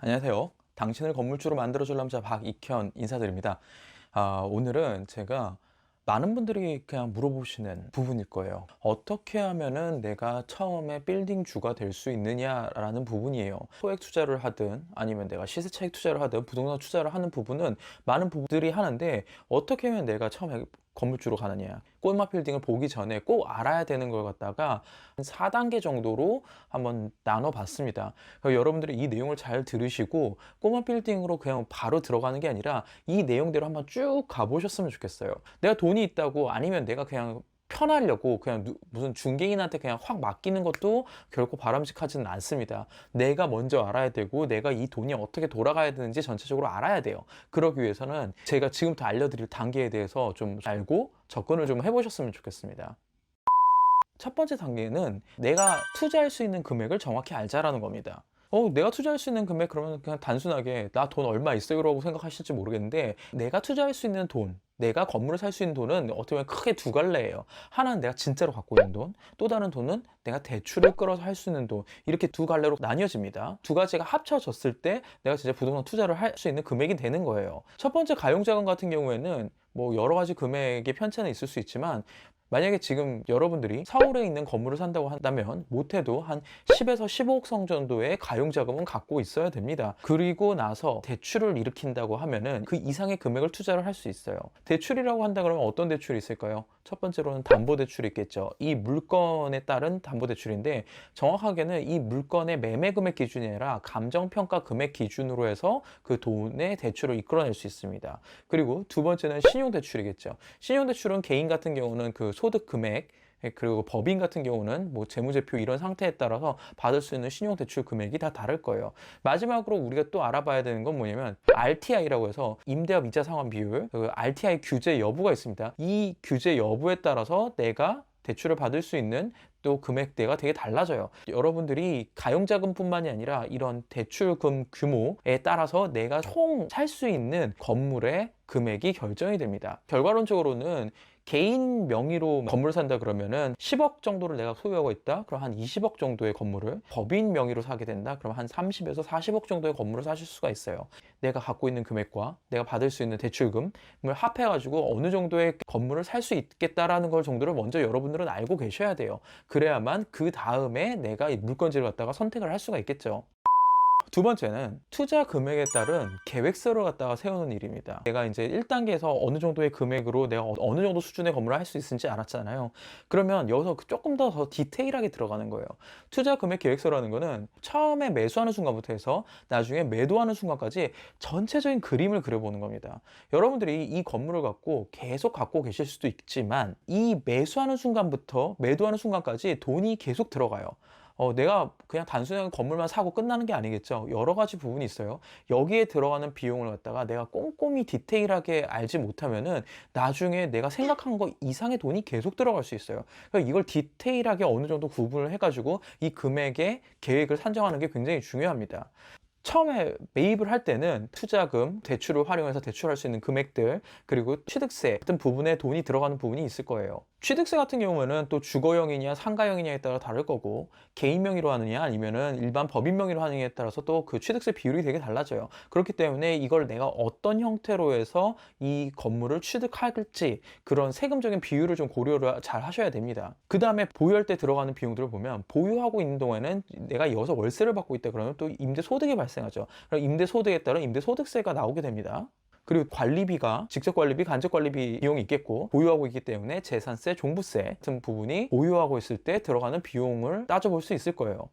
안녕하세요. 당신을 건물주로 만들어줄 남자 박익현 인사드립니다. 오늘은 제가 많은 분들이 그냥 물어보시는 부분일 거예요. 어떻게 하면은 내가 처음에 빌딩 주가 될 수 있느냐라는 부분이에요. 소액 투자를 하든 아니면 내가 시세 차익 투자를 하든 부동산 투자를 하는 부분은 많은 부분들이 하는데, 어떻게 하면 내가 처음에 건물주로 가느냐, 꼬마 빌딩을 보기 전에 꼭 알아야 되는 걸 갖다가 한 4단계 정도로 한번 나눠봤습니다. 여러분들이 이 내용을 잘 들으시고 꼬마 빌딩으로 그냥 바로 들어가는 게 아니라 이 내용대로 한번 쭉 가보셨으면 좋겠어요. 내가 돈이 있다고, 아니면 내가 그냥 편하려고 그냥 무슨 중개인한테 그냥 확 맡기는 것도 결코 바람직하지는 않습니다. 내가 먼저 알아야 되고, 내가 이 돈이 어떻게 돌아가야 되는지 전체적으로 알아야 돼요. 그러기 위해서는 제가 지금부터 알려드릴 단계에 대해서 좀 알고 접근을 좀 해보셨으면 좋겠습니다. 첫 번째 단계는 내가 투자할 수 있는 금액을 정확히 알자라는 겁니다. 내가 투자할 수 있는 금액, 그러면 그냥 단순하게 나 돈 얼마 있어요 라고 생각하실지 모르겠는데, 내가 투자할 수 있는 돈, 내가 건물을 살 수 있는 돈은 어떻게 보면 크게 두 갈래예요. 하나는 내가 진짜로 갖고 있는 돈, 또 다른 돈은 내가 대출을 끌어서 할 수 있는 돈. 이렇게 두 갈래로 나뉘어집니다. 두 가지가 합쳐졌을 때 내가 진짜 부동산 투자를 할 수 있는 금액이 되는 거예요. 첫 번째 가용자금 같은 경우에는 뭐 여러 가지 금액의 편차는 있을 수 있지만, 만약에 지금 여러분들이 서울에 있는 건물을 산다고 한다면 못해도 한 10에서 15억 성 정도의 가용자금은 갖고 있어야 됩니다. 그리고 나서 대출을 일으킨다고 하면은 그 이상의 금액을 투자를 할 수 있어요. 대출이라고 한다 그러면 어떤 대출이 있을까요? 첫 번째로는 담보대출이 있겠죠. 이 물건에 따른 담보대출인데, 정확하게는 이 물건의 매매 금액 기준이 아니라 감정평가 금액 기준으로 해서 그 돈의 대출을 이끌어낼 수 있습니다. 그리고 두 번째는 신용대출이겠죠. 신용대출은 개인 같은 경우는 그 소득 금액, 그리고 법인 같은 경우는 뭐 재무제표 이런 상태에 따라서 받을 수 있는 신용대출 금액이 다 다를 거예요. 마지막으로 우리가 또 알아봐야 되는 건 뭐냐면 RTI라고 해서 임대업 이자 상환 비율, 그 RTI 규제 여부가 있습니다. 이 규제 여부에 따라서 내가 대출을 받을 수 있는 또 금액대가 되게 달라져요. 여러분들이 가용자금뿐만이 아니라 이런 대출금 규모에 따라서 내가 총 살 수 있는 건물의 금액이 결정이 됩니다. 결과론적으로는 개인 명의로 건물을 산다 그러면은 10억 정도를 내가 소유하고 있다, 그럼 한 20억 정도의 건물을, 법인 명의로 사게 된다 그럼 한 30에서 40억 정도의 건물을 사실 수가 있어요. 내가 갖고 있는 금액과 내가 받을 수 있는 대출금을 합해 가지고 어느 정도의 건물을 살 수 있겠다라는 걸 정도를 먼저 여러분들은 알고 계셔야 돼요. 그래야만 그 다음에 내가 이 물건지를 갖다가 선택을 할 수가 있겠죠. 두 번째는 투자 금액에 따른 계획서를 갖다가 세우는 일입니다. 내가 이제 1단계에서 어느 정도의 금액으로 내가 어느 정도 수준의 건물을 할 수 있는지 알았잖아요. 그러면 여기서 조금 더 디테일하게 들어가는 거예요. 투자 금액 계획서라는 거는 처음에 매수하는 순간부터 해서 나중에 매도하는 순간까지 전체적인 그림을 그려보는 겁니다. 여러분들이 이 건물을 갖고 계속 갖고 계실 수도 있지만, 이 매수하는 순간부터 매도하는 순간까지 돈이 계속 들어가요. 내가 그냥 단순한 건물만 사고 끝나는 게 아니겠죠. 여러 가지 부분이 있어요. 여기에 들어가는 비용을 갖다가 내가 꼼꼼히 디테일하게 알지 못하면은 나중에 내가 생각한 거 이상의 돈이 계속 들어갈 수 있어요. 그러니까 이걸 디테일하게 어느 정도 구분을 해가지고 이 금액의 계획을 산정하는 게 굉장히 중요합니다. 처음에 매입을 할 때는 투자금, 대출을 활용해서 대출할 수 있는 금액들, 그리고 취득세 같은 부분에 돈이 들어가는 부분이 있을 거예요. 취득세 같은 경우에는 또 주거용이냐 상가용이냐에 따라 다를 거고, 개인 명의로 하느냐 아니면은 일반 법인 명의로 하느냐에 따라서 또 그 취득세 비율이 되게 달라져요. 그렇기 때문에 이걸 내가 어떤 형태로 해서 이 건물을 취득할지, 그런 세금적인 비율을 좀 고려를 잘 하셔야 됩니다. 그 다음에 보유할 때 들어가는 비용들을 보면, 보유하고 있는 동안에는 내가 여기서 월세를 받고 있다 그러면 또 임대 소득이 발생하죠. 그럼 임대 소득에 따라 임대 소득세가 나오게 됩니다. 그리고 관리비가 직접 관리비, 간접 관리비 비용이 있겠고, 보유하고 있기 때문에 재산세, 종부세 같은 부분이 보유하고 있을 때 들어가는 비용을 따져볼 수 있을 거예요.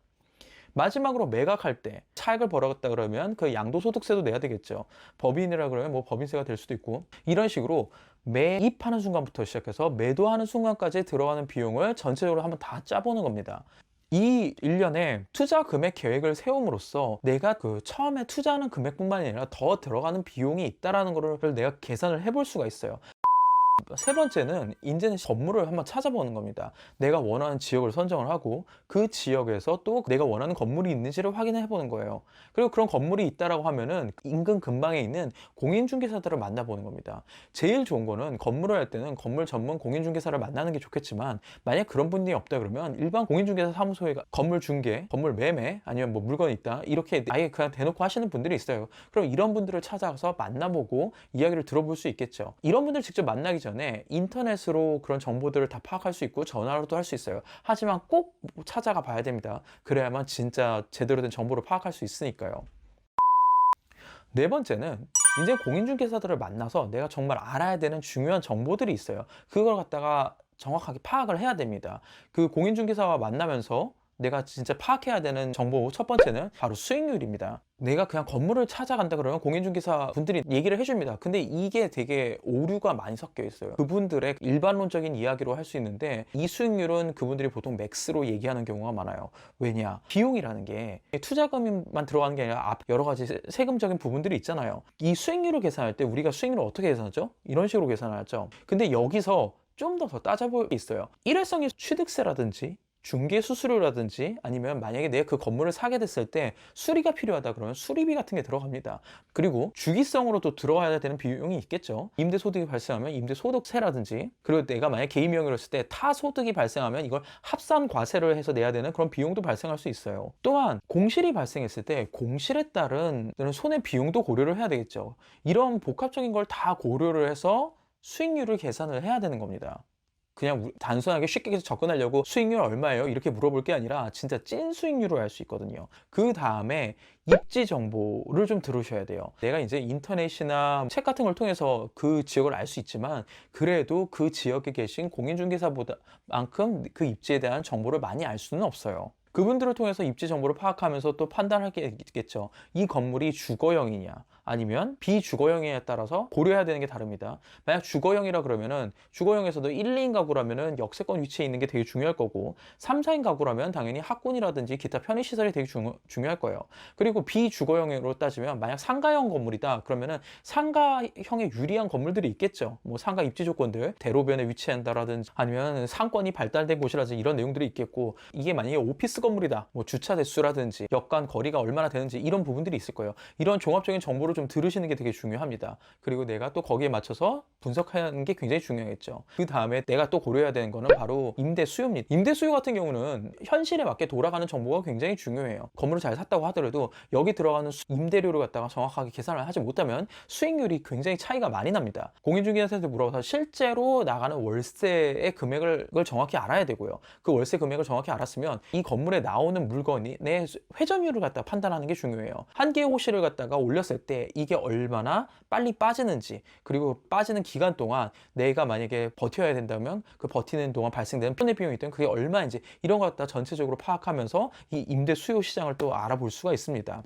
마지막으로 매각할 때 차익을 벌었다 그러면 그 양도소득세도 내야 되겠죠. 법인이라 그러면 뭐 법인세가 될 수도 있고, 이런 식으로 매입하는 순간부터 시작해서 매도하는 순간까지 들어가는 비용을 전체적으로 한번 다 짜보는 겁니다. 이 1년에 투자 금액 계획을 세움으로써 내가 그 처음에 투자하는 금액뿐만 아니라 더 들어가는 비용이 있다라는 거를 내가 계산을 해볼 수가 있어요. 세 번째는 이제는 건물을 한번 찾아보는 겁니다. 내가 원하는 지역을 선정을 하고 그 지역에서 또 내가 원하는 건물이 있는지를 확인해 보는 거예요. 그리고 그런 건물이 있다라고 하면은 인근 근방에 있는 공인중개사들을 만나보는 겁니다. 제일 좋은 거는 건물을 할 때는 건물 전문 공인중개사를 만나는 게 좋겠지만, 만약 그런 분이 없다 그러면 일반 공인중개사 사무소에 건물 중개, 건물 매매, 아니면 뭐 물건이 있다 이렇게 아예 그냥 대놓고 하시는 분들이 있어요. 그럼 이런 분들을 찾아가서 만나보고 이야기를 들어볼 수 있겠죠. 이런 분들 직접 만나기 전에 인터넷으로 그런 정보들을 다 파악할 수 있고 전화로도 할 수 있어요. 하지만 꼭 찾아가 봐야 됩니다. 그래야만 진짜 제대로 된 정보를 파악할 수 있으니까요. 네 번째는 이제 공인중개사들을 만나서 내가 정말 알아야 되는 중요한 정보들이 있어요. 그걸 갖다가 정확하게 파악을 해야 됩니다. 그 공인중개사와 만나면서 내가 진짜 파악해야 되는 정보 첫 번째는 바로 수익률입니다. 내가 그냥 건물을 찾아간다 그러면 공인중개사 분들이 얘기를 해줍니다. 근데 이게 되게 오류가 많이 섞여 있어요. 그분들의 일반론적인 이야기로 할 수 있는데 이 수익률은 그분들이 보통 맥스로 얘기하는 경우가 많아요. 왜냐? 비용이라는 게 투자금만 들어가는 게 아니라 여러 가지 세금적인 부분들이 있잖아요. 이 수익률을 계산할 때 우리가 수익률을 어떻게 계산하죠? 이런 식으로 계산하죠. 근데 여기서 좀 더 따져볼 게 있어요. 일회성의 취득세라든지 중개 수수료라든지, 아니면 만약에 내가 그 건물을 사게 됐을 때 수리가 필요하다 그러면 수리비 같은 게 들어갑니다. 그리고 주기성으로 또 들어가야 되는 비용이 있겠죠. 임대소득이 발생하면 임대소득세라든지, 그리고 내가 만약 개인 명의로 했을 때 타소득이 발생하면 이걸 합산과세를 해서 내야 되는 그런 비용도 발생할 수 있어요. 또한 공실이 발생했을 때 공실에 따른 손해 비용도 고려를 해야 되겠죠. 이런 복합적인 걸 다 고려를 해서 수익률을 계산을 해야 되는 겁니다. 그냥 단순하게 쉽게 접근하려고 수익률 얼마예요? 이렇게 물어볼 게 아니라 진짜 찐 수익률을 알 수 있거든요. 그 다음에 입지 정보를 좀 들으셔야 돼요. 내가 이제 인터넷이나 책 같은 걸 통해서 그 지역을 알 수 있지만, 그래도 그 지역에 계신 공인중개사보다만큼 그 입지에 대한 정보를 많이 알 수는 없어요. 그분들을 통해서 입지 정보를 파악하면서 또 판단하겠죠. 이 건물이 주거형이냐 아니면 비주거형에 따라서 고려해야 되는 게 다릅니다. 만약 주거형이라 그러면은 주거형에서도 1, 2인 가구라면은 역세권 위치에 있는 게 되게 중요할 거고, 3, 4인 가구라면 당연히 학군이라든지 기타 편의시설이 되게 중요할 거예요. 그리고 비주거형으로 따지면 만약 상가형 건물이다 그러면은 상가형에 유리한 건물들이 있겠죠. 뭐 상가 입지 조건들, 대로변에 위치한다라든지 아니면 상권이 발달된 곳이라든지 이런 내용들이 있겠고, 이게 만약에 오피스 건물이다, 뭐 주차 대수라든지 역간 거리가 얼마나 되는지 이런 부분들이 있을 거예요. 이런 종합적인 정보를 좀 들으시는 게 되게 중요합니다. 그리고 내가 또 거기에 맞춰서 분석하는 게 굉장히 중요하겠죠. 그 다음에 내가 또 고려해야 되는 거는 바로 임대 수요입니다. 임대 수요 같은 경우는 현실에 맞게 돌아가는 정보가 굉장히 중요해요. 건물을 잘 샀다고 하더라도 여기 들어가는 임대료를 갖다가 정확하게 계산을 하지 못하면 수익률이 굉장히 차이가 많이 납니다. 공인중개사한테 물어봐서 실제로 나가는 월세의 금액을 정확히 알아야 되고요. 그 월세 금액을 정확히 알았으면 이 건물에 나오는 물건이 내 회전율을 갖다가 판단하는 게 중요해요. 한 개의 호실을 갖다가 올렸을 때 이게 얼마나 빨리 빠지는지, 그리고 빠지는 기간 동안 내가 만약에 버텨야 된다면 그 버티는 동안 발생되는 손해 비용이 있든 그게 얼마인지, 이런 것 갖다 전체적으로 파악하면서 이 임대 수요 시장을 또 알아볼 수가 있습니다.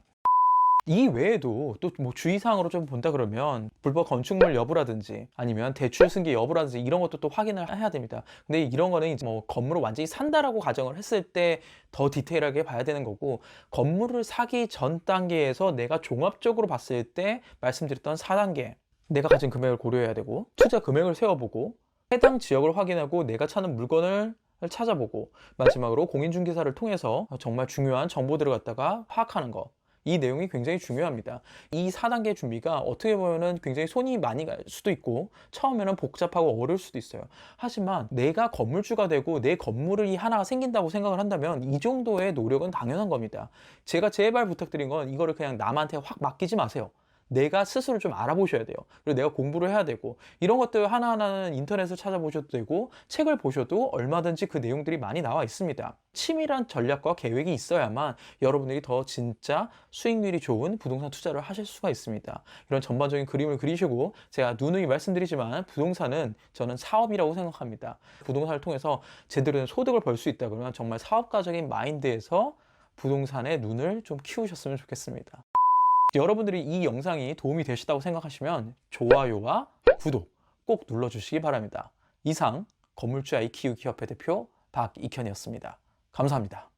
이 외에도 또 뭐 주의사항으로 좀 본다 그러면 불법 건축물 여부라든지 아니면 대출 승계 여부라든지 이런 것도 또 확인을 해야 됩니다. 근데 이런 거는 이제 뭐 건물을 완전히 산다라고 가정을 했을 때 더 디테일하게 봐야 되는 거고, 건물을 사기 전 단계에서 내가 종합적으로 봤을 때 말씀드렸던 4단계, 내가 가진 금액을 고려해야 되고, 투자 금액을 세워보고, 해당 지역을 확인하고, 내가 찾는 물건을 찾아보고, 마지막으로 공인중개사를 통해서 정말 중요한 정보들을 갖다가 파악하는 거, 이 내용이 굉장히 중요합니다. 이 4단계 준비가 어떻게 보면은 굉장히 손이 많이 갈 수도 있고 처음에는 복잡하고 어려울 수도 있어요. 하지만 내가 건물주가 되고 내 건물이 하나가 생긴다고 생각을 한다면 이 정도의 노력은 당연한 겁니다. 제가 제발 부탁드린 건 이거를 그냥 남한테 확 맡기지 마세요. 내가 스스로 좀 알아보셔야 돼요. 그리고 내가 공부를 해야 되고, 이런 것들 하나하나는 인터넷을 찾아보셔도 되고 책을 보셔도 얼마든지 그 내용들이 많이 나와 있습니다. 치밀한 전략과 계획이 있어야만 여러분들이 더 진짜 수익률이 좋은 부동산 투자를 하실 수가 있습니다. 이런 전반적인 그림을 그리시고, 제가 누누이 말씀드리지만 부동산은 저는 사업이라고 생각합니다. 부동산을 통해서 제대로 된 소득을 벌 수 있다 그러면 정말 사업가적인 마인드에서 부동산에 눈을 좀 키우셨으면 좋겠습니다. 여러분들이 이 영상이 도움이 되셨다고 생각하시면 좋아요와 구독 꼭 눌러주시기 바랍니다. 이상 건물주 아이 키우기 협회 대표 박익현이었습니다. 감사합니다.